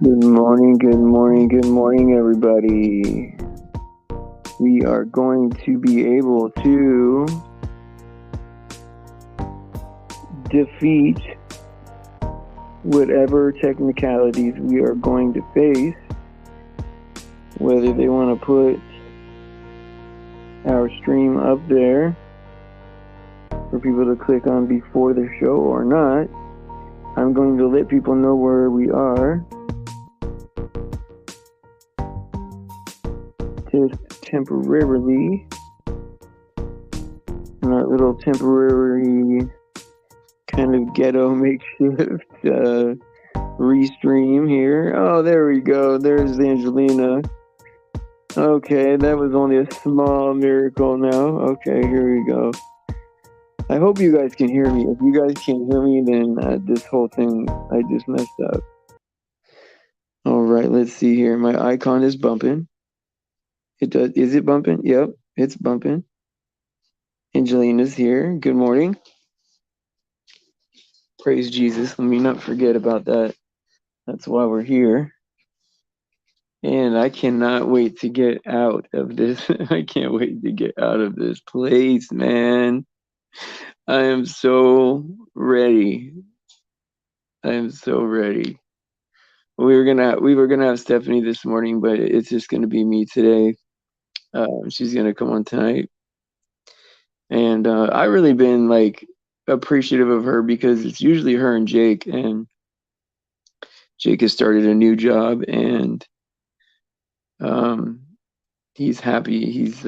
Good morning, good morning, good morning, everybody. We are going to be able to defeat whatever technicalities we are going to face, whether they want to put our stream up there for people to click on before the show or not. I'm going to let people know where we are. Just temporarily. In our little temporary kind of ghetto makeshift restream here. Oh, there we go. There's Angelina. Okay, that was only a small miracle now. Okay, here we go. I hope you guys can hear me. If you guys can't hear me, then this whole thing, I just messed up. All right, let's see here. My icon is bumping. It does. Is it bumping? Yep, it's bumping. Angelina's here. Good morning. Praise Jesus. Let me not forget about that. That's why we're here. And I cannot wait to get out of this. I can't wait to get out of this place, man. I am so ready. I am so ready. We were gonna have Stephanie this morning, but it's just gonna be me today. She's gonna come on tonight, and I really been like appreciative of her because it's usually her and Jake, and Jake has started a new job, and he's happy. He's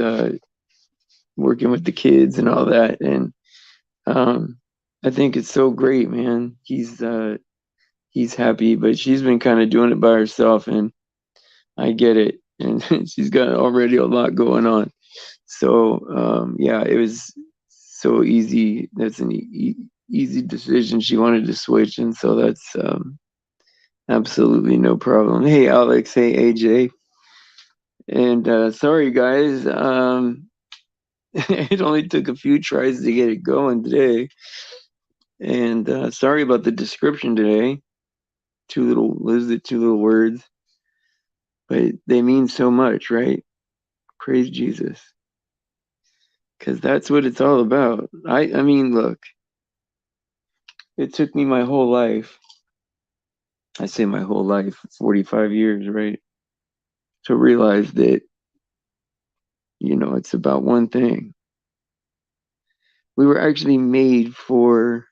working with the kids and all that, and I think it's so great, man. He's happy, but she's been kind of doing it by herself, and I get it. And she's got already a lot going on. So yeah, it was so easy. That's an easy decision. She wanted to switch, and so that's absolutely no problem. Hey, Alex. Hey, AJ. And sorry, guys. It only took a few tries to get it going today. And sorry about the description today. Two little words? But they mean so much, right? Praise Jesus. Because that's what it's all about. I mean, look, it took me my whole life. I say my whole life, 45 years, right? To realize that, it's about one thing. We were actually made for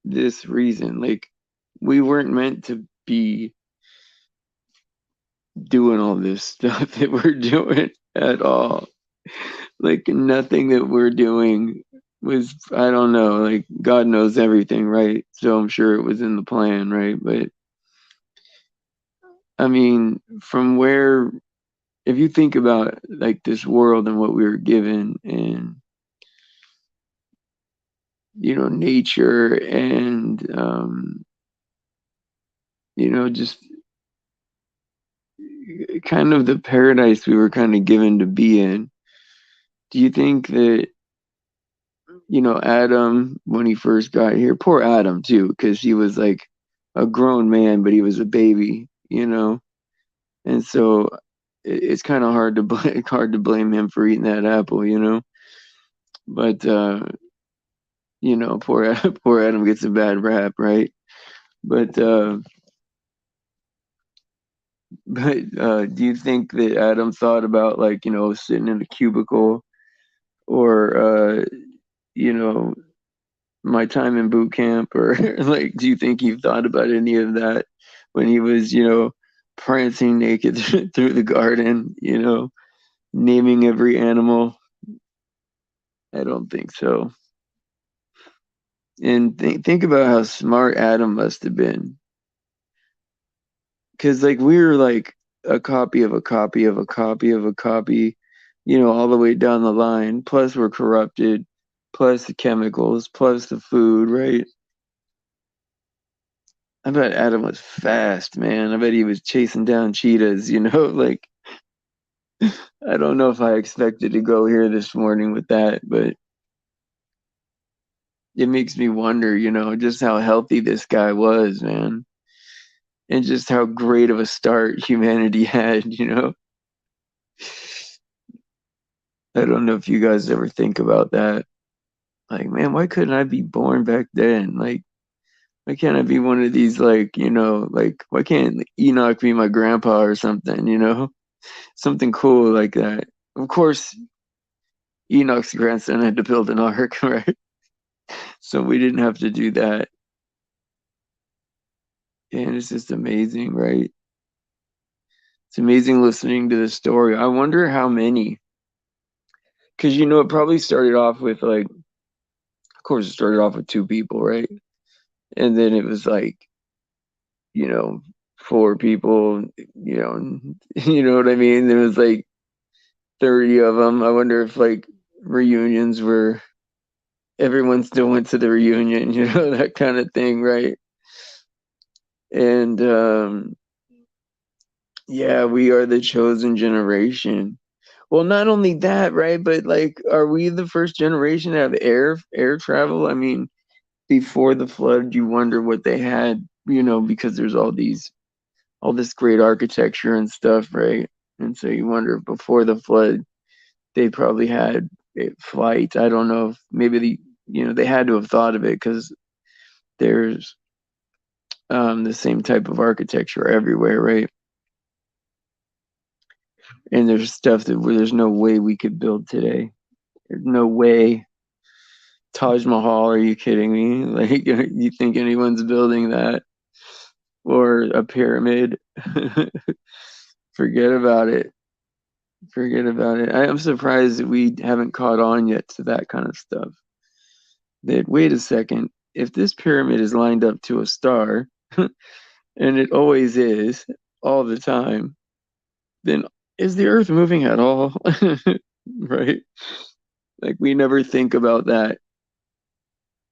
this reason. Like, we weren't meant to be doing all this stuff that we're doing at all. Like, nothing that we're doing was, I don't know, like, God knows everything, right? So I'm sure it was in the plan, right? But I mean, from where, if you think about like this world and what we were given, and nature, and just kind of the paradise we were kind of given to be in. Do you think that, Adam, when he first got here, poor Adam too, because he was like a grown man, but he was a baby, and so it's kind of hard to blame him for eating that apple, but poor poor Adam gets a bad rap, right? But do you think that Adam thought about, like, sitting in a cubicle, or you know my time in boot camp, or like, do you think he thought about any of that when he was, prancing naked through the garden, naming every animal? I don't think so. And think about how smart Adam must have been, because like we were like a copy of a copy of a copy of a copy, all the way down the line. Plus we're corrupted, plus the chemicals, plus the food, right? I bet Adam was fast, man. I bet he was chasing down cheetahs, like, I don't know if I expected to go here this morning with that, but it makes me wonder, just how healthy this guy was, man. and just how great of a start humanity had, I don't know if you guys ever think about that. Like, man, why couldn't I be born back then? Like, why can't I be one of these, like, like, why can't Enoch be my grandpa or something, Something cool like that. Of course, Enoch's grandson had to build an ark, right? So we didn't have to do that. And it's just amazing, right? It's amazing listening to the story. I wonder how many, because it probably started off with like, of course, it started off with two people, right? And then it was like, you know, four people, you know what I mean? There was like 30 of them. I wonder if like reunions were, everyone still went to the reunion, that kind of thing, right? And yeah, we are the chosen generation. Well, not only that, right? But like, are we the first generation to have air travel? I mean, before the flood, you wonder what they had, because there's all this great architecture and stuff, right? And so you wonder if before the flood, they probably had a flight. I don't know if maybe they had to have thought of it because there's the same type of architecture everywhere, right? And there's stuff where there's no way we could build today. There's no way. Taj Mahal, are you kidding me? Like, you think anyone's building that? Or a pyramid? Forget about it. Forget about it. I am surprised that we haven't caught on yet to that kind of stuff. That, wait a second, if this pyramid is lined up to a star, and it always is, all the time, then is the earth moving at all? Right? Like, we never think about that.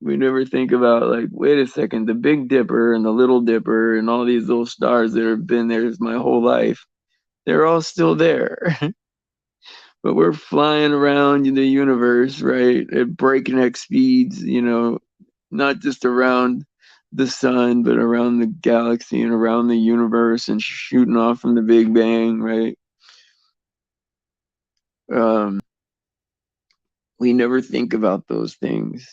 We never think about, like, wait a second, the Big Dipper and the Little Dipper and all these little stars that have been there my whole life, they're all still there. But we're flying around in the universe, right, at breakneck speeds, not just around the sun, but around the galaxy and around the universe and shooting off from the Big Bang, right? We never think about those things.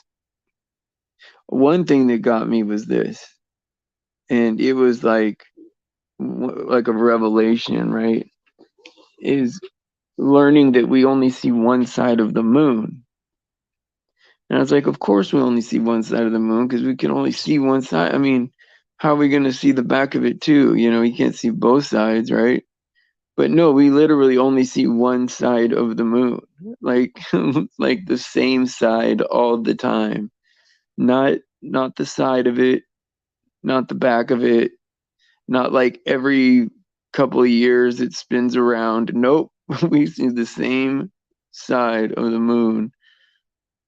One thing that got me was this, and it was like a revelation, right? Is learning that we only see one side of the moon. And I was like, of course we only see one side of the moon because we can only see one side. I mean, how are we going to see the back of it too? You can't see both sides, right? But no, we literally only see one side of the moon, like like the same side all the time. Not the side of it, not the back of it, not like every couple of years it spins around. Nope, we see the same side of the moon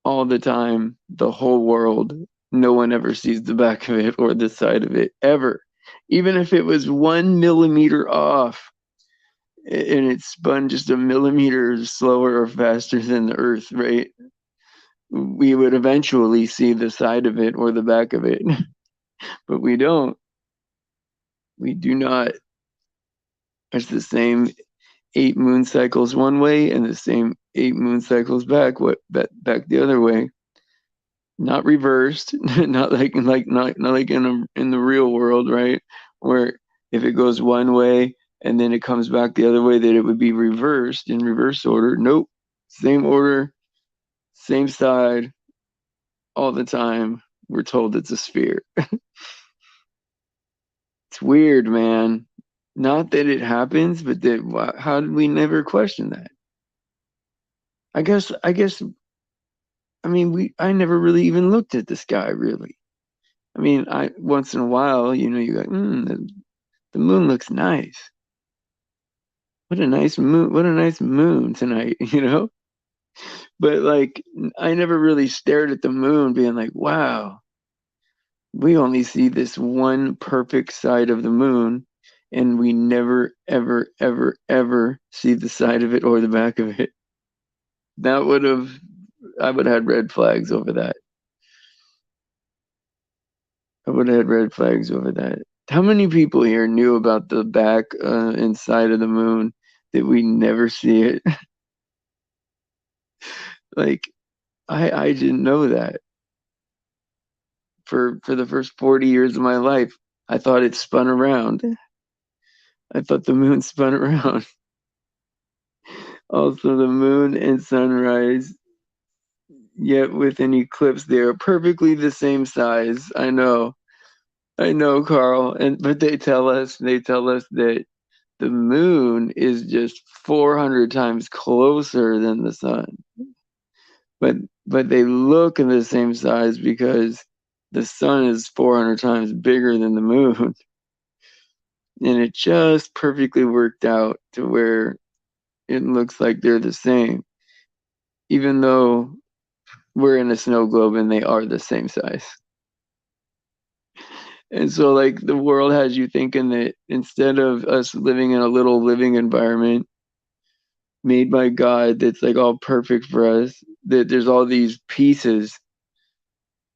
all the time, the whole world. No one ever sees the back of it or the side of it ever. Even if it was 1 millimeter off and it spun just a millimeter slower or faster than the Earth, right? We would eventually see the side of it or the back of it, but we don't. We do not. It's the same 8 moon cycles one way and the same 8 moon cycles back the other way. Not reversed, not not like in the real world, right? Where if it goes one way and then it comes back the other way, that it would be reversed in reverse order. Nope, same order, same side, all the time. We're told it's a sphere. It's weird, man. Not that it happens, but that how did we never question that? I guess. I mean, I never really even looked at the sky, really. I mean, I once in a while, you go, the moon looks nice. What a nice moon! What a nice moon tonight, But like, I never really stared at the moon, being like, wow, we only see this one perfect side of the moon, and we never, ever, ever, ever see the side of it or the back of it. That would have, I would have had red flags over that. I would have had red flags over that. How many people here knew about the back inside of the moon that we never see it? Like, I didn't know that. For the first 40 years of my life, I thought it spun around. I thought the moon spun around. Also, the moon and sunrise, yet with an eclipse, they are perfectly the same size. I know, Carl. But they tell us that the moon is just 400 times closer than the sun. But but they look the same size because the sun is 400 times bigger than the moon. And it just perfectly worked out to where it looks like they're the same, even though we're in a snow globe and they are the same size. And so, like, the world has you thinking that instead of us living in a little living environment made by God that's like all perfect for us, that there's all these pieces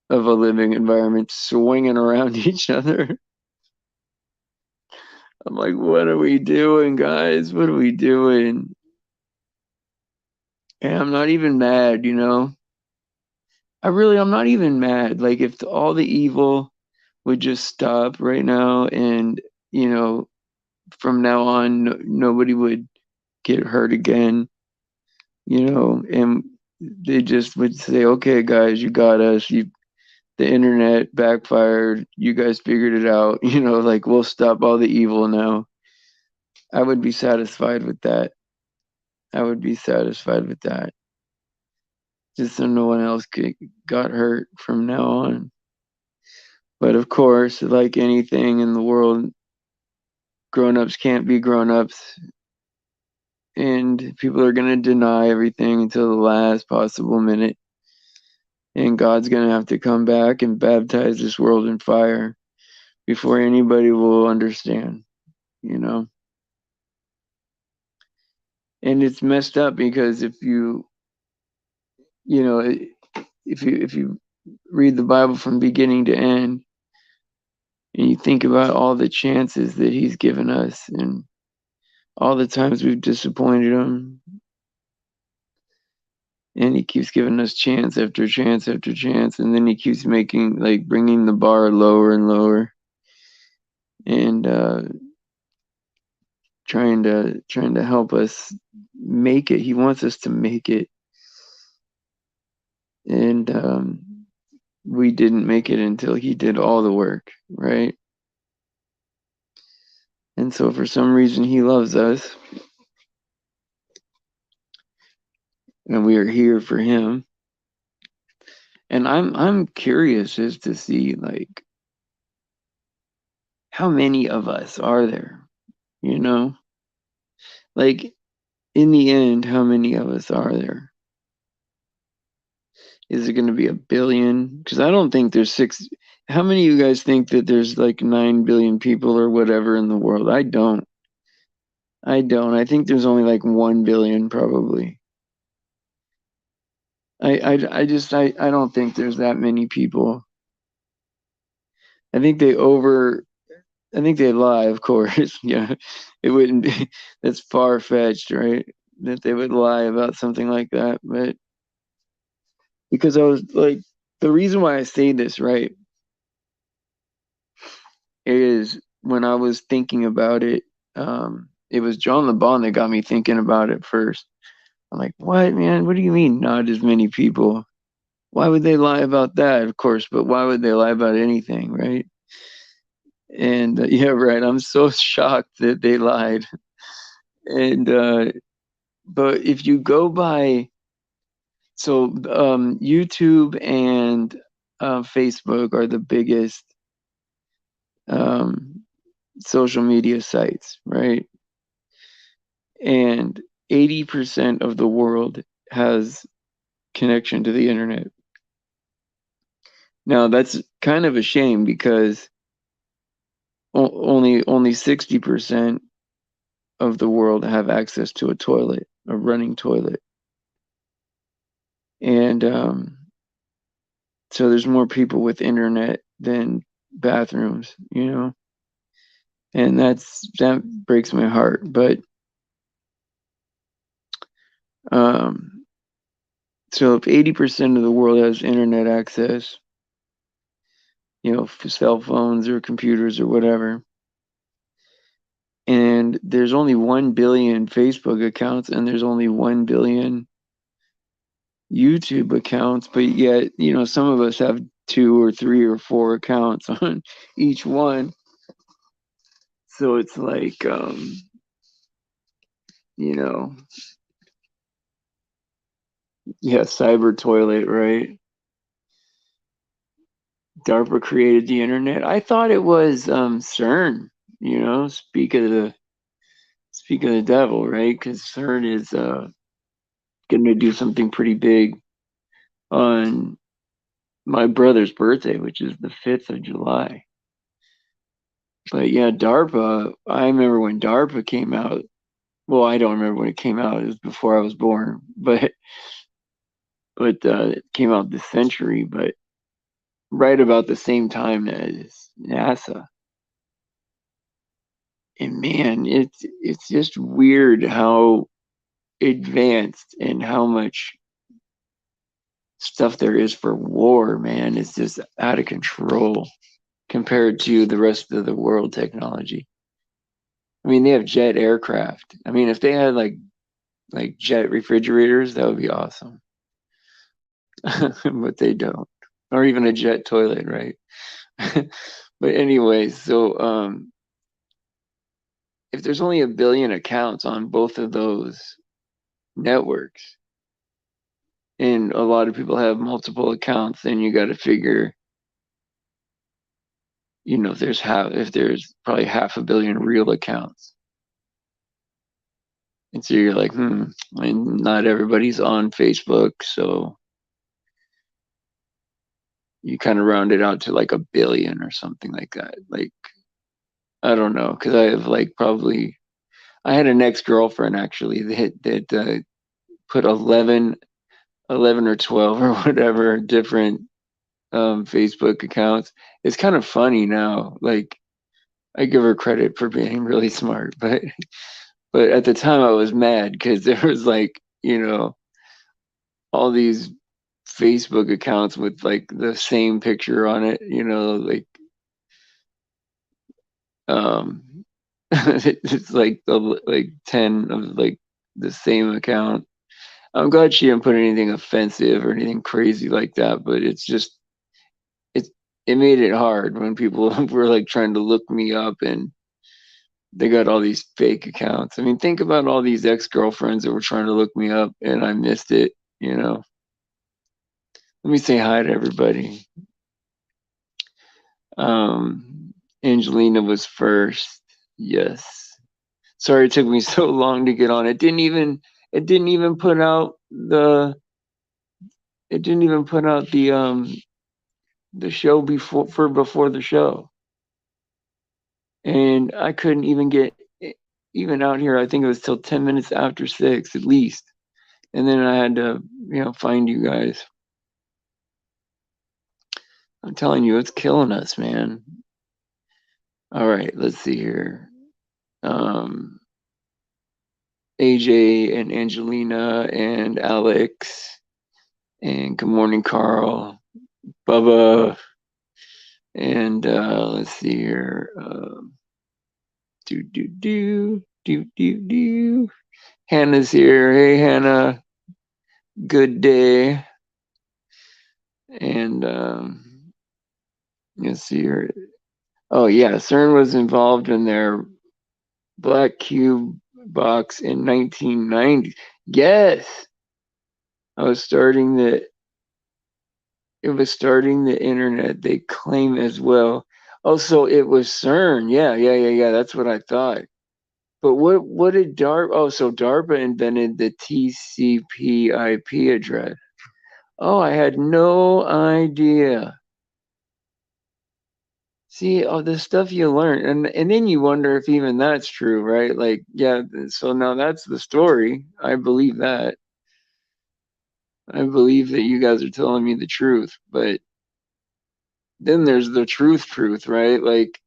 of a living environment swinging around each other. I'm like, what are we doing, guys? What are we doing? And I'm not even mad, you know? I'm not even mad. Like, if all the evil would just stop right now and, you know, from now on, nobody would get hurt again, you know, and they just would say, okay, guys, you got us. The internet backfired. You guys figured it out. You know, like, we'll stop all the evil now. I would be satisfied with that. I would be satisfied with that. Just so no one else got hurt from now on. But of course, like anything in the world, grown-ups can't be grown-ups, and people are going to deny everything until the last possible minute. And God's going to have to come back and baptize this world in fire before anybody will understand, you know? And it's messed up because you know, if you read the Bible from beginning to end and you think about all the chances that he's given us and all the times we've disappointed him, and he keeps giving us chance after chance after chance, and then he keeps making, like, bringing the bar lower and lower, and trying to help us make it. He wants us to make it, and we didn't make it until he did all the work, right? And so for some reason he loves us, and we are here for him. And I'm curious as to see, like, how many of us are there, you know? Like, in the end, how many of us are there? Is it going to be a billion? Because I don't think there's six. How many of you guys think that there's like 9 billion people or whatever in the world? I don't. I don't. I think there's only like 1 billion probably. I don't think there's that many people. I think I think they lie, of course. Yeah, it wouldn't be, that's far fetched, right? That they would lie about something like that. But because I was like, the reason why I say this, right, is when I was thinking about it, it was John LeBon that got me thinking about it first. I'm like, what, man? What do you mean, not as many people? Why would they lie about that? Of course, but why would they lie about anything, right? And yeah, right. I'm so shocked that they lied. And but if you go by, so YouTube and Facebook are the biggest um, social media sites, right? And 80% of the world has connection to the internet. Now that's kind of a shame because only 60% of the world have access to a toilet, a running toilet. And so there's more people with internet than bathrooms, you know? And that breaks my heart. But so if 80% of the world has internet access, for cell phones or computers or whatever, and there's only 1 billion Facebook accounts and there's only 1 billion YouTube accounts, but yet, some of us have 2 or 3 or 4 accounts on each one. So it's like, cyber toilet, right? DARPA created the internet. I thought it was CERN, speak of the devil, right? Because CERN is going to do something pretty big on my brother's birthday, which is the 5th of July. But yeah, DARPA, I remember when DARPA came out. Well, I don't remember when it came out. It was before I was born, but it came out this century, but right about the same time as NASA. And man, it's just weird how advanced and how much stuff there is for war, man. It's just out of control compared to the rest of the world technology. I mean, they have jet aircraft. I mean, if they had like jet refrigerators, that would be awesome. But they don't. Or even a jet toilet, right? But anyway, so if there's only 1 billion accounts on both of those networks, and a lot of people have multiple accounts, then you got to figure, if there's probably 500 million real accounts. And so you're like, and not everybody's on Facebook, so you kind of round it out to like 1 billion or something like that. Like, I don't know, because I have I had an ex-girlfriend actually that put 11 or 12 or whatever different Facebook accounts. It's kind of funny now. Like, I give her credit for being really smart, but at the time I was mad because there was all these Facebook accounts with like the same picture on it, it's like 10 of like the same account. I'm glad she didn't put anything offensive or anything crazy like that, but it made it hard when people were like trying to look me up and they got all these fake accounts. I mean, think about all these ex-girlfriends that were trying to look me up and I missed it. Let me say hi to everybody. Angelina was first. Yes. Sorry it took me so long to get on. It didn't even put out the the show before the show. And I couldn't even get even out here. I think it was till 10 minutes after 6 at least. And then I had to, find you guys. I'm telling you, it's killing us, man. All right, let's see here. AJ and Angelina and Alex. And good morning, Carl. Bubba. And let's see here. Hannah's here. Hey, Hannah. Good day. And let's see here. Oh, yeah. CERN was involved in their black cube box in 1990. Yes. It was starting the internet, they claim as well. Oh, so it was CERN. Yeah. That's what I thought. But what did DARPA? Oh, so DARPA invented the TCP/IP address. Oh, I had no idea. See, all the stuff you learn, and then you wonder if even that's true, right? Like, yeah. So now that's the story. I believe that. I believe that you guys are telling me the truth, but then there's the truth, right? Like,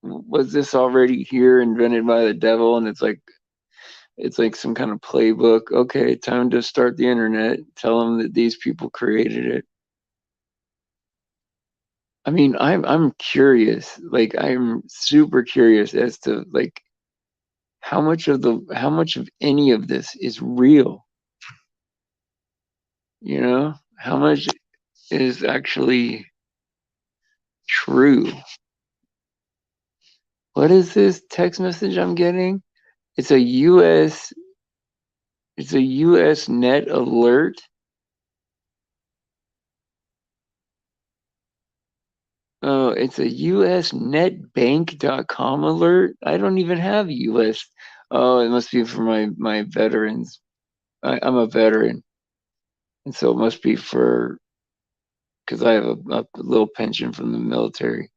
was this already here, invented by the devil? And it's like some kind of playbook. Okay, time to start the internet. Tell them that these people created it. I mean, I'm curious. Like, I'm super curious as to like how much of any of this is real. You know, how much is actually true? What is this text message I'm getting? It's a US it's a US net alert. Oh, it's a usnetbank.com alert. I don't even have US. Oh, it must be for my veterans. I'm a veteran, and so it must be for because I have a little pension from the military,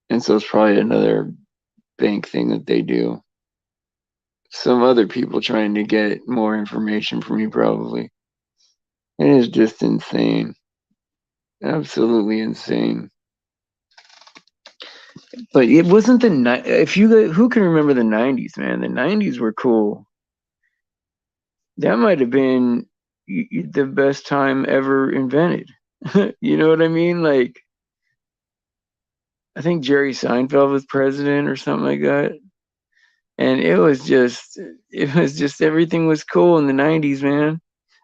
and so it's probably another bank thing that they do. Some other people trying to get more information from me, probably. It is just insane, absolutely insane. But it wasn't the if you who can remember the '90s, man? The '90s were cool. That might have been the best time ever invented. You know what I mean? Like, I think Jerry Seinfeld was president or something like that. And it was just everything was cool in the '90s, man.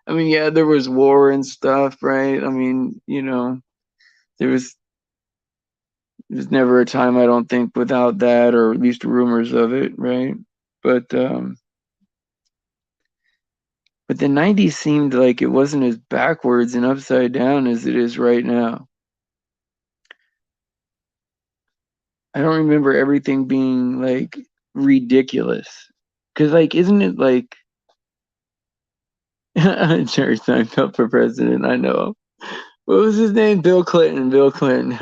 I mean, yeah, there was war and stuff, right? I mean, you know, there was there's never a time I don't think without that, or at least rumors of it, right? But um, but the '90s seemed like it wasn't as backwards and upside down as it is right now. I don't remember everything being like ridiculous. Cause like, isn't it like Jerry Seinfeld for president? I know. What was his name? Bill Clinton. Bill Clinton.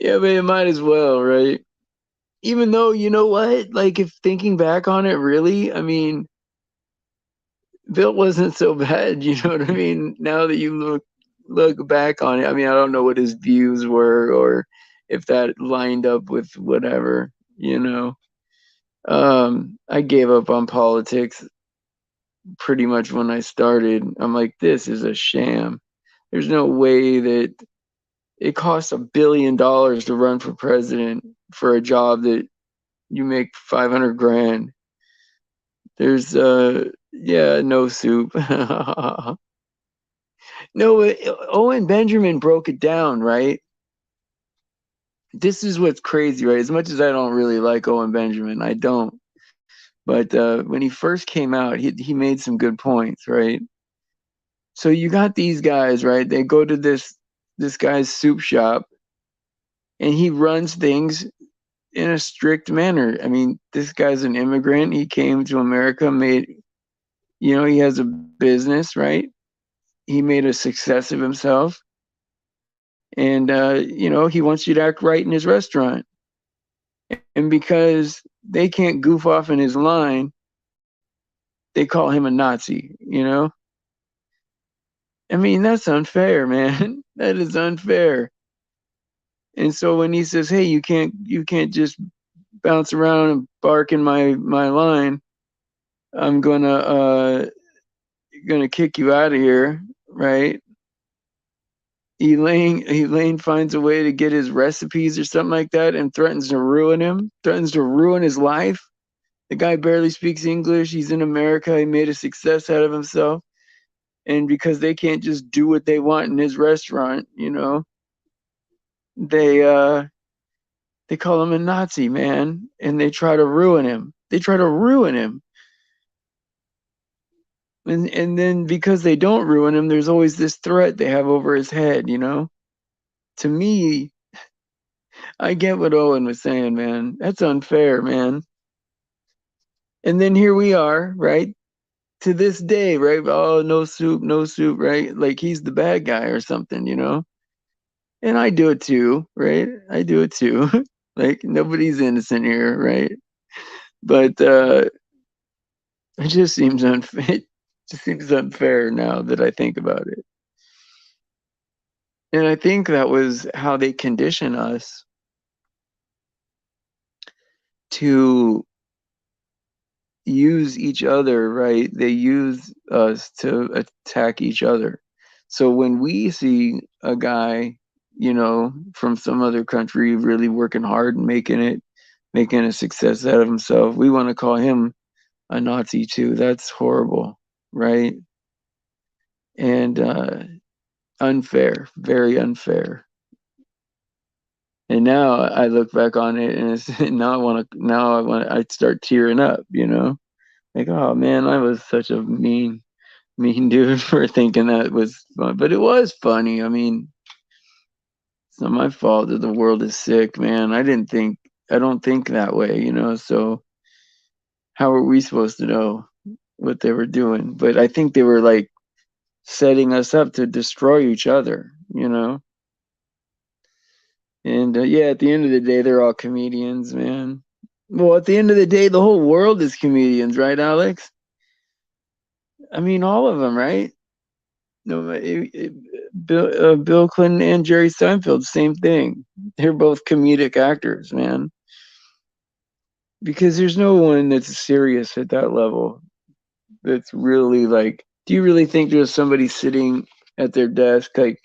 Yeah, but it might as well, right? Even though, you know what? Like, if thinking back on it, really, I mean, Bill wasn't so bad. You know what I mean? Now that you look back on it, I mean, I don't know what his views were or if that lined up with whatever, you know. I gave up on politics pretty much when I started. I'm like, this is a sham. There's no way that it costs $1 billion to run for president for a job that you make 500 grand. There's yeah, no soup. No, Owen Benjamin broke it down, right? This is what's crazy, right? As much as I don't really like Owen Benjamin, I don't. But when he first came out, he made some good points, right? So you got these guys, right? They go to this guy's soup shop, and he runs things in a strict manner. I mean, this guy's an immigrant. He came to America, he has a business, right? He made a success of himself, and he wants you to act right in his restaurant. And because they can't goof off in his line, they call him a Nazi, you know? I mean, that's unfair, man. That is unfair. And so when he says, "Hey, you can't just bounce around and bark in my line. I'm gonna kick you out of here," right? Elaine finds a way to get his recipes or something like that and threatens to ruin him, threatens to ruin his life. The guy barely speaks English. He's in America. He made a success out of himself. And because they can't just do what they want in his restaurant, they they call him a Nazi, man, and they try to ruin him. They try to ruin him. And then because they don't ruin him, there's always this threat they have over his head, you know? To me, I get what Owen was saying, man. That's unfair, man. And then here we are, right? To this day, right? Oh, no soup, no soup, right? Like he's the bad guy or something, you know? And I do it too, right? I do it too. Like nobody's innocent here, right? But it just seems unfair. It just seems unfair now that I think about it. And I think that was how they condition us to use each other, right? They use us to attack each other. So when we see a guy, from some other country really working hard and making a success out of himself, we want to call him a Nazi too. That's horrible, right? And unfair, very unfair. And now I look back on it, and it's I start tearing up, like, oh man, I was such a mean dude for thinking that was fun, but it was funny. I mean, it's not my fault that the world is sick, man. I don't think that way, so how are we supposed to know what they were doing? But I think they were like setting us up to destroy each other. And yeah, at the end of the day, they're all comedians, man. Well, at the end of the day, the whole world is comedians, right, Alex? I mean, all of them, right? No, Bill Clinton and Jerry Seinfeld, same thing. They're both comedic actors, man. Because there's no one that's serious at that level. That's really like, do you really think there's somebody sitting at their desk, like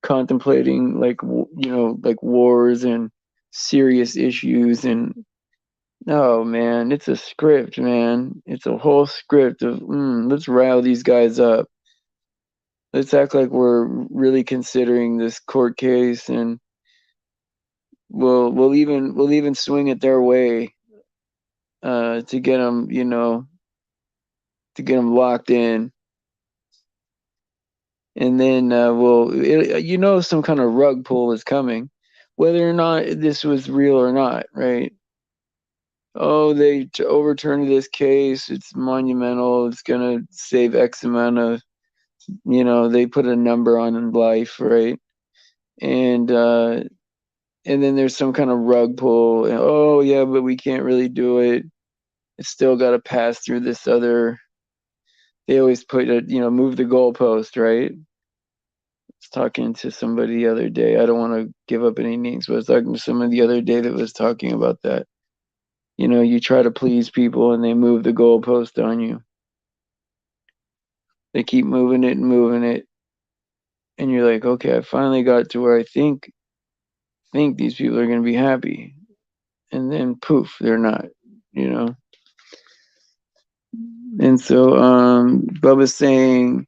contemplating, like like wars and serious issues? And no, man, it's a script, man. It's a whole script of let's rile these guys up. Let's act like we're really considering this court case, and we'll even swing it their way to get them, to get them locked in, and then some kind of rug pull is coming, whether or not this was real or not, right? Oh, they overturned this case. It's monumental. It's gonna save X amount of, they put a number on life, right? And then there's some kind of rug pull. And, oh yeah, but we can't really do it. It's still got to pass through this other. They always put move the goalpost, right? I was talking to somebody the other day. I don't want to give up any names, but I was talking to someone the other day that was talking about that. You try to please people and they move the goalpost on you. They keep moving it and moving it, and you're like, okay, I finally got to where I think these people are going to be happy, and then poof, they're not. You know. And so Bubba's saying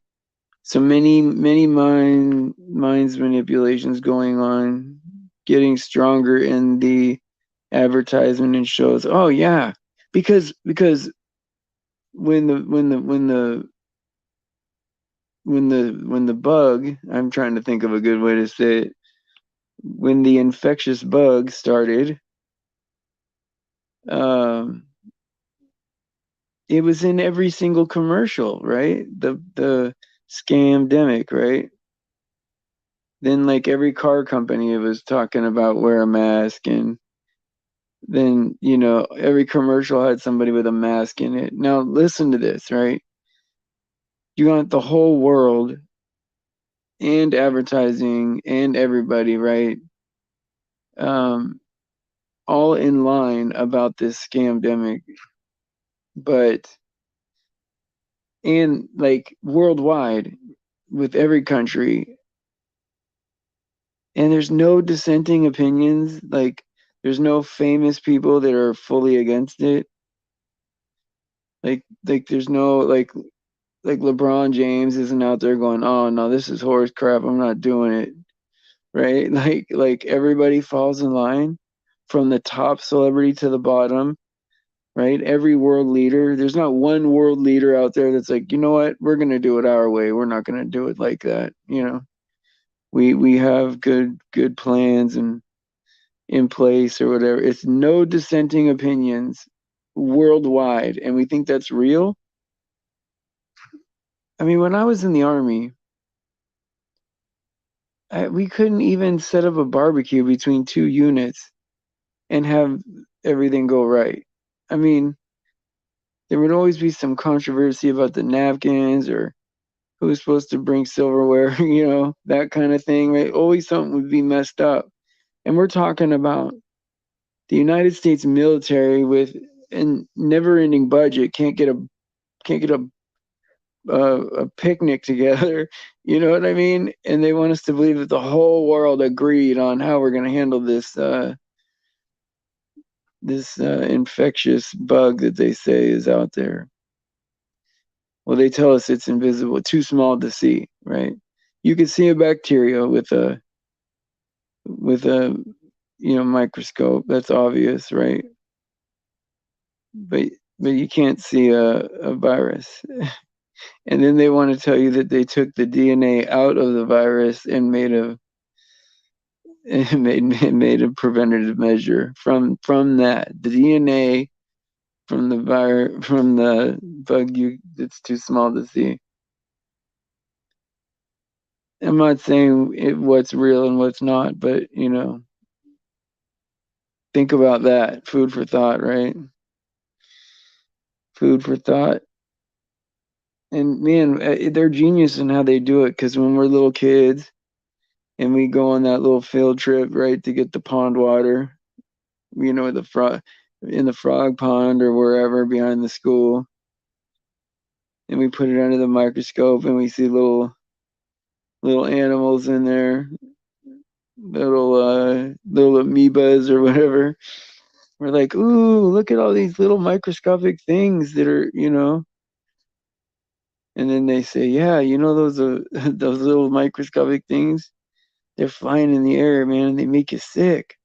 so many minds manipulations going on, getting stronger in the advertisement and shows. Oh yeah, because when the bug, I'm trying to think of a good way to say it, when the infectious bug started, um, it was in every single commercial, right? The scamdemic, right? Then like every car company was talking about wear a mask, and then every commercial had somebody with a mask in it. Now listen to this, right? You want the whole world and advertising and everybody, right? Um, all in line about this scamdemic, but and like worldwide with every country, and there's no dissenting opinions. Like there's no famous people that are fully against it. Like there's no like LeBron James isn't out there going, "Oh no, this is horse crap. I'm not doing it." Right? Like everybody falls in line from the top celebrity to the bottom, right? Every world leader. There's not one world leader out there that's like, "You know what? We're going to do it our way. We're not going to do it like that." We have good plans and in place or whatever. It's no dissenting opinions worldwide, and we think that's real. I mean, when I was in the army, we couldn't even set up a barbecue between two units and have everything go right. I mean, there would always be some controversy about the napkins or who's supposed to bring silverware, that kind of thing, right? Always something would be messed up. And we're talking about the United States military with a never-ending budget can't get a picnic together. You know what I mean? And they want us to believe that the whole world agreed on how we're going to handle this infectious bug that they say is out there. Well, they tell us it's invisible, too small to see, right? You can see a bacteria with a microscope. That's obvious, right? But you can't see a virus. And then they want to tell you that they took the DNA out of the virus and made a preventative measure from that. The DNA from the bug it's too small to see. I'm not saying what's real and what's not, but think about that. Food for thought, right? Food for thought. And man, they're genius in how they do it, because when we're little kids and we go on that little field trip, right, to get the pond water, the frog in the frog pond or wherever behind the school, and we put it under the microscope and we see little animals in there, little amoebas or whatever. We're like, ooh, look at all these little microscopic things that are, and then they say, yeah, those those little microscopic things, they're flying in the air, man, and they make you sick.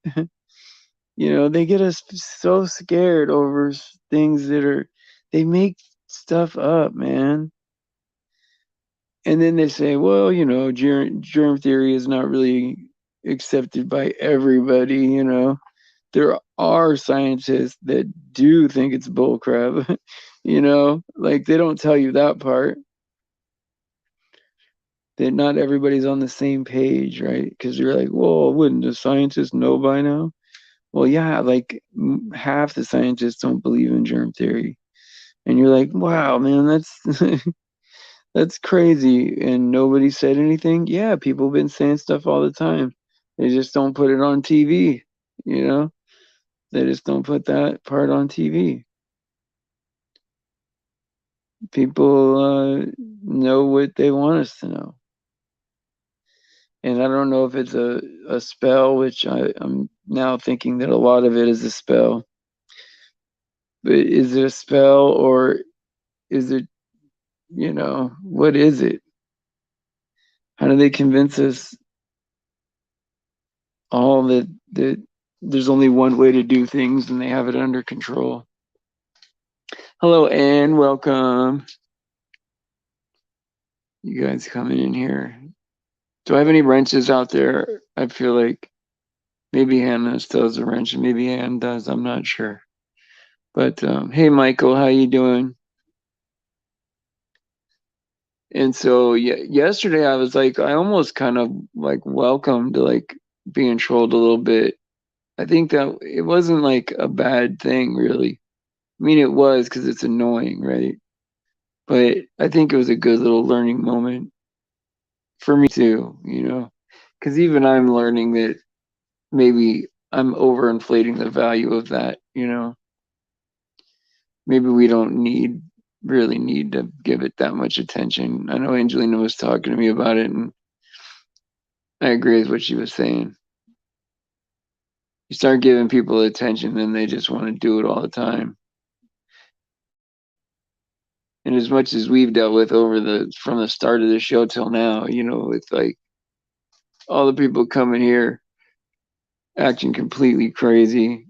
They get us so scared over things they make stuff up, man. And then they say, well, germ theory is not really accepted by everybody. There are scientists that do think it's bullcrap. Like they don't tell you that part, that not everybody's on the same page, right? Because you're like, well, wouldn't the scientists know by now? Well, yeah, like half the scientists don't believe in germ theory. And you're like, wow, man, that's that's crazy. And nobody said anything. Yeah, people have been saying stuff all the time. They just don't put it on TV, you know? They just don't put that part on TV. People know what they want us to know. And I don't know if it's a spell, which I'm now thinking that a lot of it is a spell. But is it a spell, or is it, what is it? How do they convince us all that there's only one way to do things and they have it under control? Hello, Anne. Welcome. You guys coming in here. Do I have any wrenches out there? I feel like maybe Hannah still has a wrench, and maybe Anne does. I'm not sure. But hey, Michael, how you doing? And so yesterday I was like, I almost kind of like welcomed like being trolled a little bit. I think that it wasn't like a bad thing, really. I mean, it was, because it's annoying, right? But I think it was a good little learning moment for me too, because even I'm learning that maybe I'm overinflating the value of that, Maybe we don't really need to give it that much attention. I know Angelina was talking to me about it, and I agree with what she was saying. You start giving people attention, then they just want to do it all the time. And as much as we've dealt with from the start of the show till now, with like all the people coming here acting completely crazy,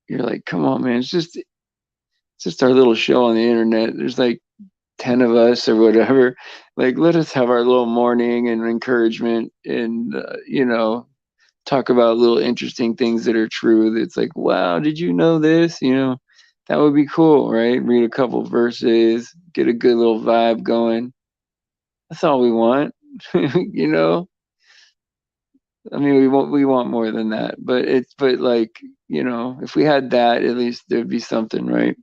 you're like, come on, man, it's just our little show on the internet. There's like 10 of us or whatever. Like, let us have our little morning and encouragement, and talk about little interesting things that are true. That's like, wow, did you know this? That would be cool, right? Read a couple verses, get a good little vibe going. That's all we want. you know I mean, we want more than that, but like, if we had that, at least there'd be something, right?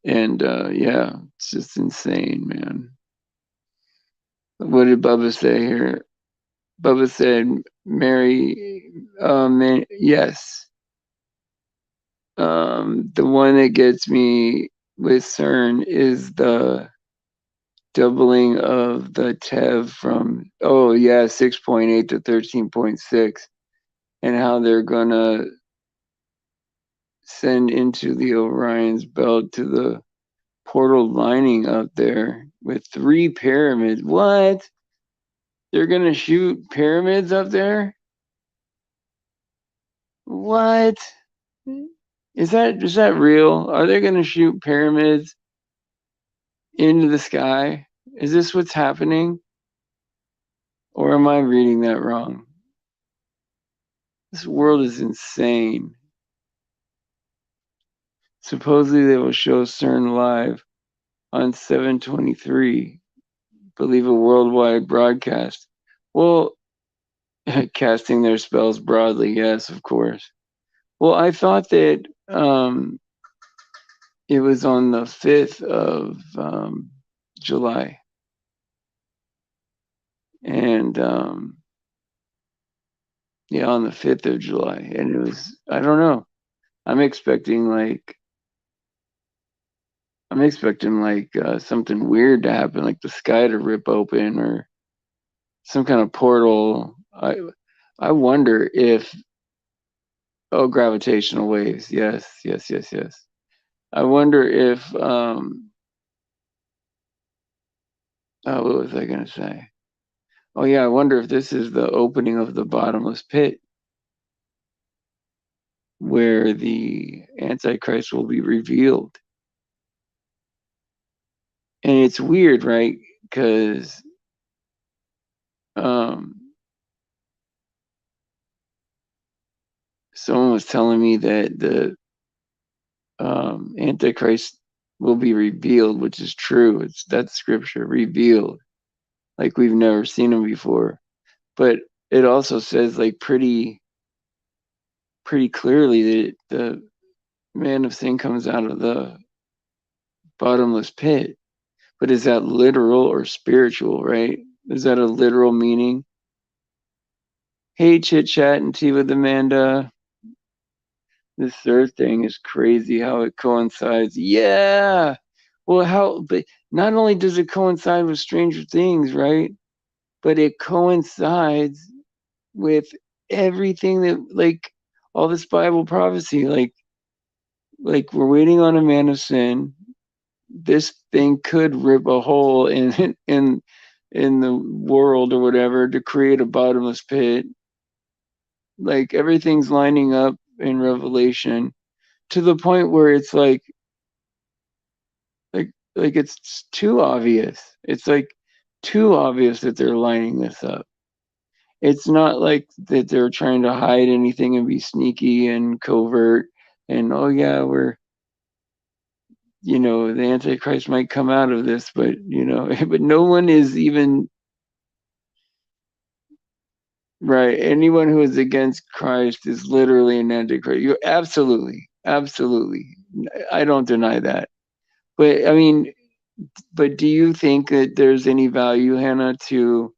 And yeah, it's just insane, man. What did Bubba say here? Bubba said, Mary, yes. The one that gets me with CERN is the doubling of the TEV from, 6.8 to 13.6, and how they're going to send into the Orion's belt to the portal lining up there with 3 pyramids. What? They're going to shoot pyramids up there? What? Is that real? Are they going to shoot pyramids into the sky? Is this what's happening? Or am I reading that wrong? This world is insane. Supposedly they will show CERN live on 7/23. Believe a worldwide broadcast. Well, casting their spells broadly, yes, of course. Well, I thought that it was on the 5th of July. And yeah, on the 5th of July. And it was, I don't know. I'm expecting like something weird to happen, like the sky to rip open or some kind of portal. I wonder if gravitational waves. Yes, yes, yes, yes. I wonder if what was I gonna say? Oh yeah, I wonder if this is the opening of the bottomless pit where the Antichrist will be revealed. And it's weird, right? Because someone was telling me that the Antichrist will be revealed, which is true. That's scripture, revealed, like we've never seen him before. But it also says like pretty clearly that the man of sin comes out of the bottomless pit. But is that literal or spiritual, right? Is that a literal meaning? Hey, Chit Chat and Tea with Amanda. This third thing is crazy how it coincides. Yeah. Well, but not only does it coincide with Stranger Things, right? But it coincides with everything that, like, all this Bible prophecy, like we're waiting on a man of sin. This thing could rip a hole in in the world or whatever to create a bottomless pit. Like everything's lining up in Revelation to the point where it's like it's too obvious. It's like too obvious that they're lining this up. It's not like that they're trying to hide anything and be sneaky and covert and oh yeah, we're the Antichrist might come out of this, but but no one is even right. Anyone who is against Christ is literally an Antichrist. You absolutely, absolutely. I don't deny that. But I mean, but do you think that there's any value, Hannah, to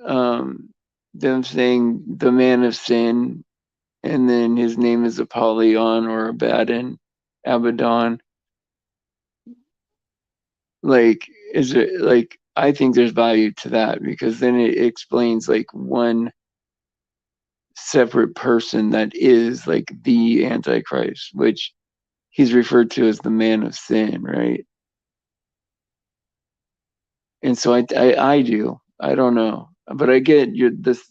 them saying the man of sin, and then his name is Apollyon or Abaddon? Like, is it like I think there's value to that because then it explains like one separate person that is like the Antichrist, which he's referred to as the man of sin, right? And so I do. I don't know, but I get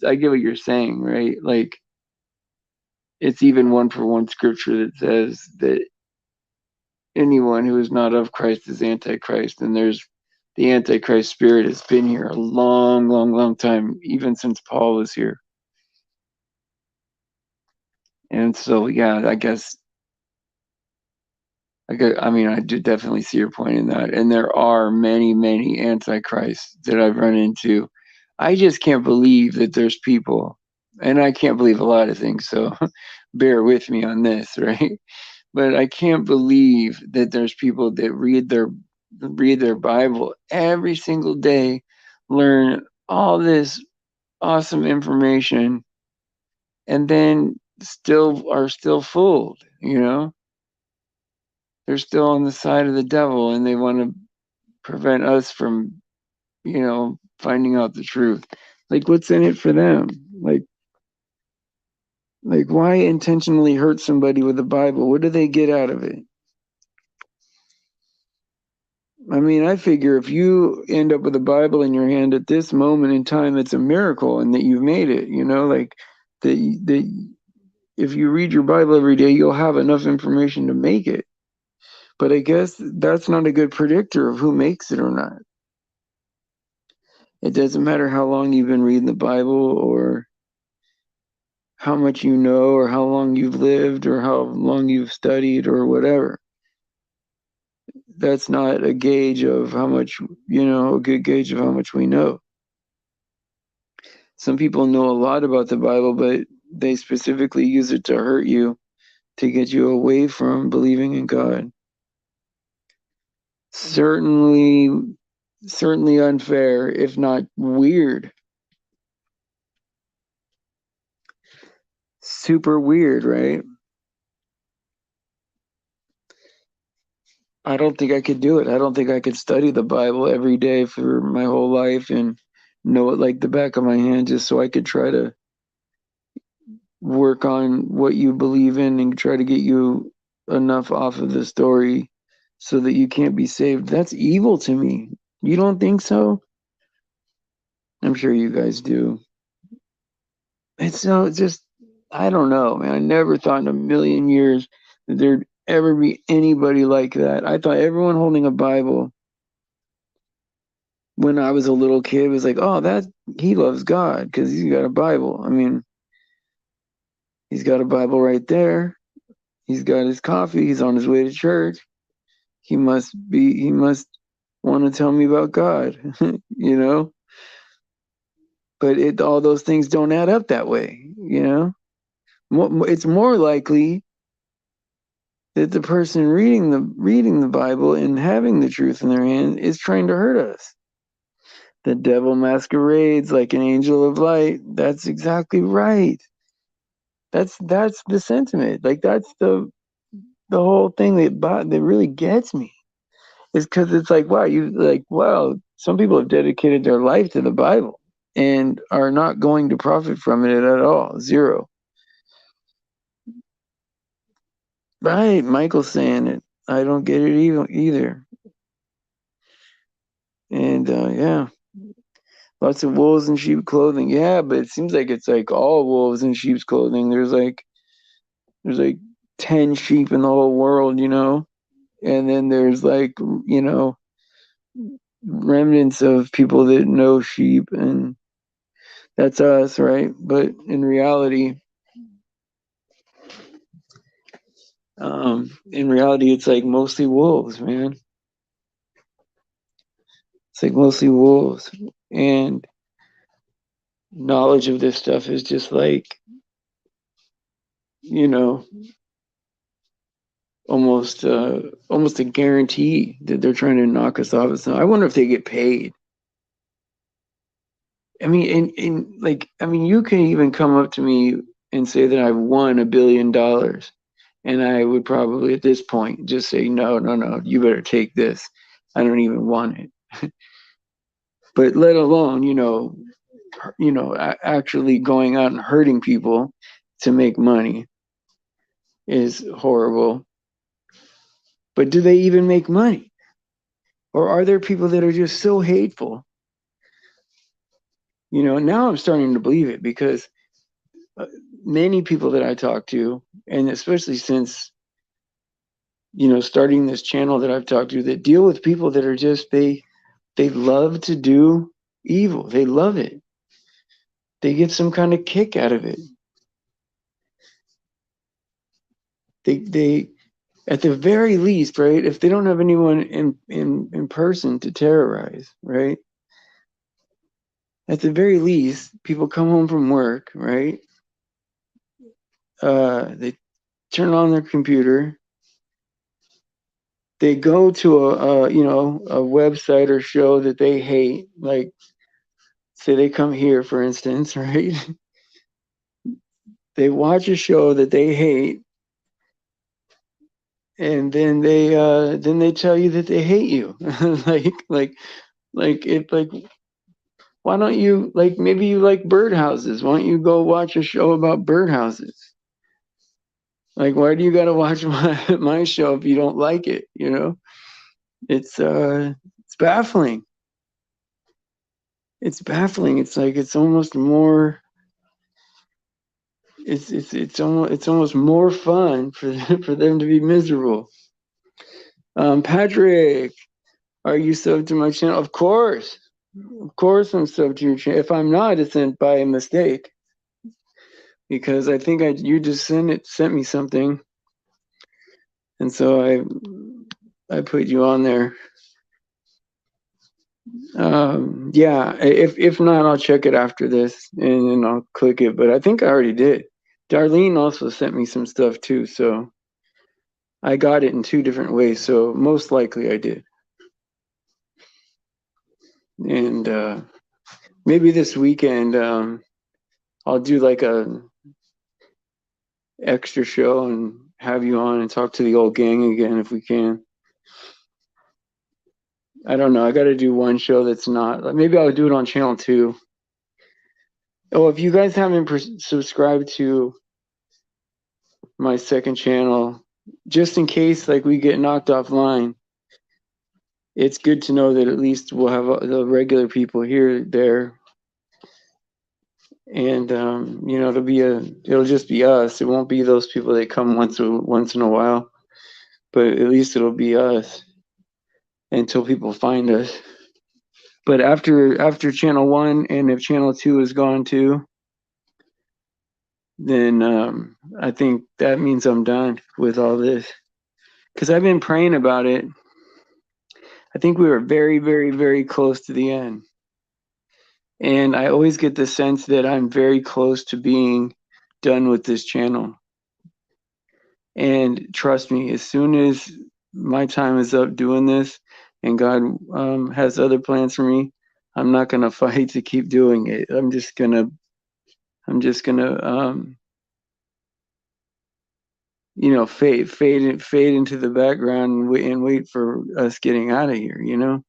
I get what you're saying, right? Like it's even one for one scripture that says that anyone who is not of Christ is Antichrist, and there's the Antichrist spirit has been here a long, long, long time, even since Paul was here. And so, yeah, I mean, I do definitely see your point in that. And there are many, many antichrists that I've run into. I just can't believe that there's people, and I can't believe a lot of things. So bear with me on this, right? But I can't believe that there's people that read their Bible every single day, learn all this awesome information, and then still fooled, you know? They're still on the side of the devil, and they want to prevent us from, finding out the truth. Like, what's in it for them? Like why intentionally hurt somebody with the Bible? What do they get out of it? I mean, I figure if you end up with a Bible in your hand at this moment in time, it's a miracle and that you've made it, like that if you read your Bible every day, you'll have enough information to make it. But I guess that's not a good predictor of who makes it or not. It doesn't matter how long you've been reading the Bible or how much you know or how long you've lived or how long you've studied or whatever. That's not a gauge of how much, a good gauge of how much we know. Some people know a lot about the Bible, but they specifically use it to hurt you, to get you away from believing in God. Certainly unfair, if not weird. Super weird, right? I don't think I could do it. I don't think I could study the Bible every day for my whole life and know it like the back of my hand just so I could try to work on what you believe in and try to get you enough off of the story so that you can't be saved. That's evil to me. You don't think so? I'm sure you guys do. It's just, I don't know, man. I never thought in a million years that there'd ever be anybody like that. I thought everyone holding a Bible when I was a little kid was like, oh, that he loves God because he's got a Bible. I mean, he's got a Bible right there. He's got his coffee. He's on his way to church. He must want to tell me about God, you know? But all those things don't add up that way, you know? It's more likely that the person reading the Bible and having the truth in their hand is trying to hurt us. The devil masquerades like an angel of light. That's exactly right. That's the sentiment. Like that's the whole thing that really gets me. Is because it's like, wow, some people have dedicated their life to the Bible and are not going to profit from it at all. Zero. Right. Michael's saying it. I don't get it either. And yeah, lots of wolves in sheep clothing. Yeah, but it seems like it's like all wolves in sheep's clothing. There's like 10 sheep in the whole world, and then there's like, remnants of people that know sheep, and that's us, right? But in reality, it's like mostly wolves, man. It's like mostly wolves, and knowledge of this stuff is just like, you know, almost a guarantee that they're trying to knock us off. So I wonder if they get paid. I mean, you can even come up to me and say that I've won $1 billion, and I would probably at this point just say, no, no, no, you better take this. I don't even want it. But let alone, actually going out and hurting people to make money is horrible. But do they even make money? Or are there people that are just so hateful? Now I'm starting to believe it because many people that I talk to, and especially since, starting this channel that I've talked to that deal with people that are just, they love to do evil. They love it. They get some kind of kick out of it. They at the very least, right? If they don't have anyone in person to terrorize, right? At the very least, people come home from work, right? They turn on their computer, they go to a website or show that they hate, like say they come here, for instance, right? They watch a show that they hate, and then they tell you that they hate you. Like why don't you, like, maybe you like birdhouses? Why don't you go watch a show about birdhouses? Like, why do you got to watch my show if you don't like it? You know, it's baffling. It's baffling. It's like it's almost more. It's almost more fun for for them to be miserable. Patrick, are you subbed to my channel? Of course, I'm subbed to your channel. If I'm not, it's by mistake, because I think you just sent me something, and so I put you on there. Yeah, if not, I'll check it after this and then I'll click it. But I think I already did. Darlene also sent me some stuff too, so I got it in 2 different ways. So most likely I did. And maybe this weekend I'll do like a extra show and have you on and talk to the old gang again if we can. I don't know. I got to do one show that's not. Maybe I'll do it on channel 2. Oh, if you guys haven't subscribed to my second channel, just in case like we get knocked offline, it's good to know that at least we'll have the regular people here there, and it'll just be us. It won't be those people that come once in a while, but at least it'll be us until people find us. But after channel 1, and if channel 2 is gone too, then I think that means I'm done with all this, because I've been praying about it. I think we were very, very, very close to the end. And I always get the sense that I'm very close to being done with this channel. And trust me, as soon as my time is up doing this and God has other plans for me, I'm not going to fight to keep doing it. I'm just going to fade into the background and wait for us getting out of here, you know?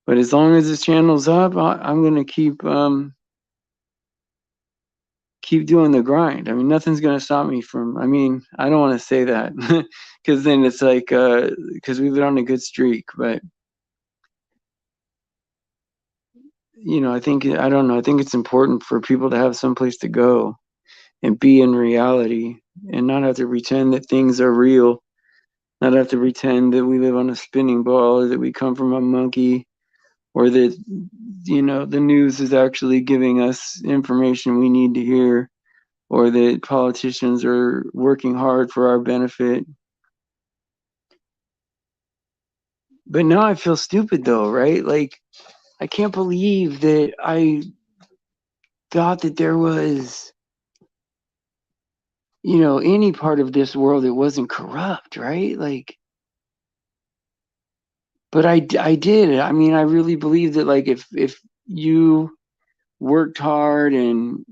But as long as this channel's up, I'm going to keep doing the grind. I mean, nothing's going to stop me from, I don't want to say that because then it's like, because we've been on a good streak, but I think it's important for people to have someplace to go and be in reality and not have to pretend that things are real, not have to pretend that we live on a spinning ball or that we come from a monkey, or that, the news is actually giving us information we need to hear, or that politicians are working hard for our benefit. But now I feel stupid though, right? Like, I can't believe that I thought that there was, any part of this world that wasn't corrupt, right? Like, but I did. I mean, I really believe that, like, if you worked hard and,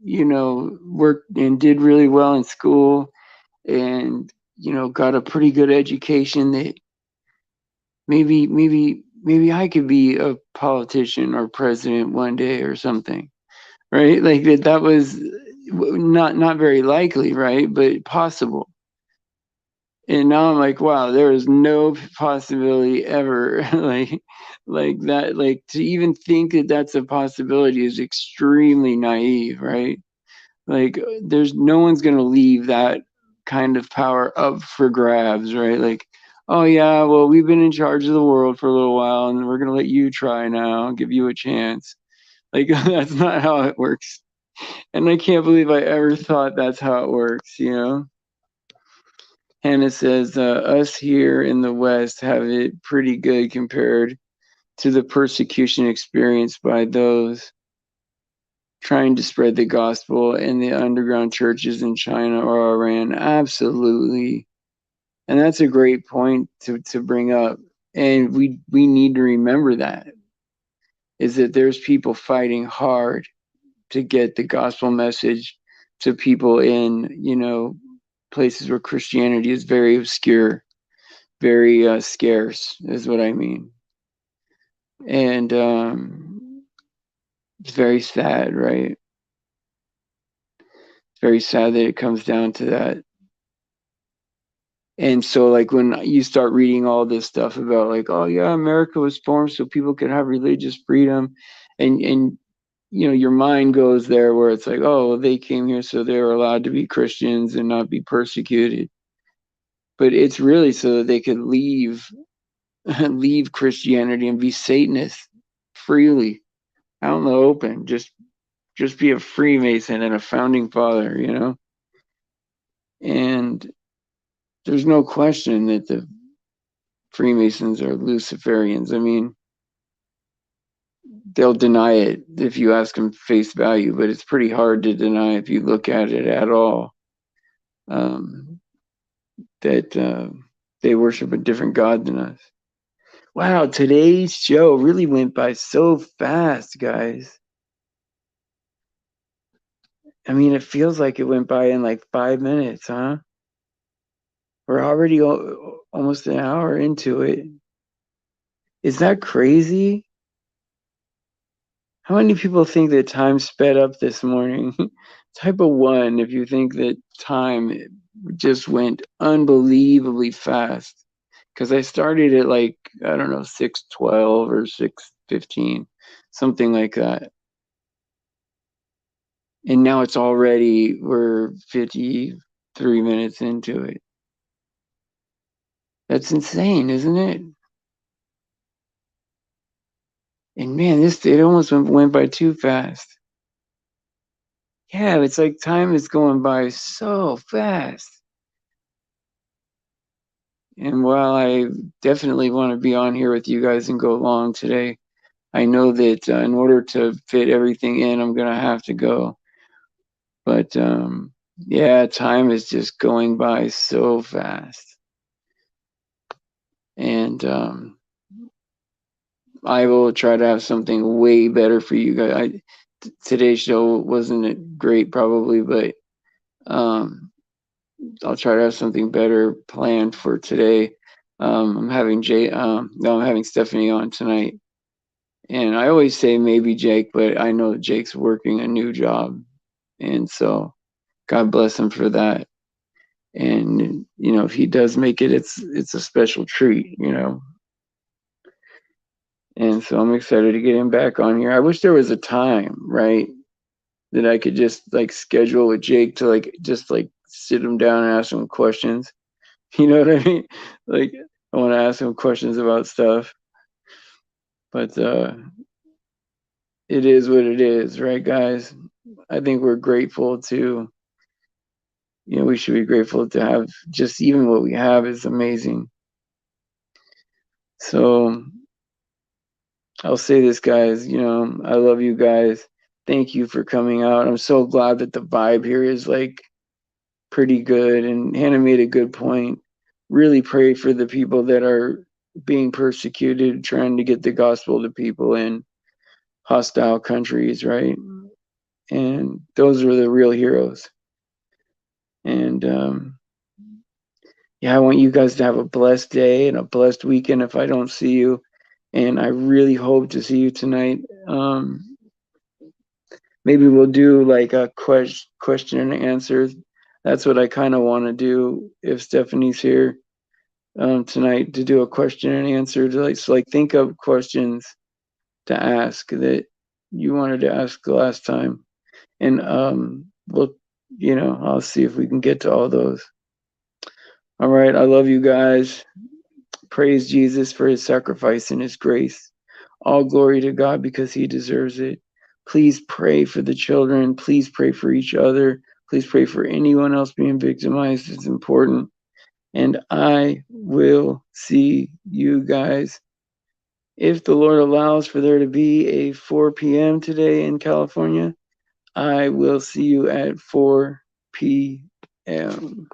worked and did really well in school and, got a pretty good education, that maybe I could be a politician or president one day or something, right? Like that was not very likely, right? But possible. And now I'm like, wow, there is no possibility ever like that. Like, to even think that that's a possibility is extremely naive, right? Like, there's no one's going to leave that kind of power up for grabs, right? Like, oh yeah, well, we've been in charge of the world for a little while and we're going to let you try now, give you a chance. Like, that's not how it works. And I can't believe I ever thought that's how it works, Hannah says, us here in the West have it pretty good compared to the persecution experienced by those trying to spread the gospel in the underground churches in China or Iran. Absolutely. And that's a great point to bring up. And we need to remember that, is that there's people fighting hard to get the gospel message to people in, places where Christianity is very obscure, very scarce, is what I mean. And it's very sad, right? It's very sad that it comes down to that. And so, like, when you start reading all this stuff about, like, oh yeah, America was formed so people could have religious freedom, and your mind goes there where it's like, oh, they came here so they were allowed to be Christians and not be persecuted. But it's really so that they could leave Christianity and be Satanists freely out in the open. Just be a Freemason and a founding father. And there's no question that the Freemasons are Luciferians. I mean, they'll deny it if you ask them face value, but it's pretty hard to deny if you look at it at all. That they worship a different God than us. Wow, today's show really went by so fast, guys. I mean, it feels like it went by in like 5 minutes, huh? We're already almost an hour into it. Is that crazy? How many people think that time sped up this morning? Type of 1 if you think that time just went unbelievably fast. Because I started at like, I don't know, 6:12 or 6:15, something like that. And now we're 53 minutes into it. That's insane, isn't it? And man, it almost went by too fast. Yeah, it's like time is going by so fast. And while I definitely want to be on here with you guys and go long today, I know that in order to fit everything in, I'm going to have to go. But yeah, time is just going by so fast. And I will try to have something way better for you guys. Today's show wasn't great, probably, but I'll try to have something better planned for today. I'm having I'm having Stephanie on tonight, and I always say maybe Jake, but I know Jake's working a new job, and so God bless him for that. And if he does make it, it's a special treat. And so I'm excited to get him back on here. I wish there was a time, right, that I could just like schedule with Jake to like just like sit him down and ask him questions. You know what I mean? Like, I want to ask him questions about stuff. But it is what it is, right, guys? I think we're grateful to, we should be grateful to have just even what we have is amazing. So I'll say this, guys, I love you guys. Thank you for coming out. I'm so glad that the vibe here is like pretty good. And Hannah made a good point. Really pray for the people that are being persecuted, trying to get the gospel to people in hostile countries, right? And those are the real heroes. And yeah, I want you guys to have a blessed day and a blessed weekend if I don't see you. And I really hope to see you tonight. Maybe we'll do like a question and answer. That's what I kind of want to do if Stephanie's here tonight, to do a question and answer. So think of questions to ask that you wanted to ask the last time. And I'll see if we can get to all those. All right, I love you guys. Praise Jesus for his sacrifice and his grace. All glory to God because he deserves it. Please pray for the children. Please pray for each other. Please pray for anyone else being victimized. It's important. And I will see you guys. If the Lord allows for there to be a 4 p.m. today in California, I will see you at 4 p.m.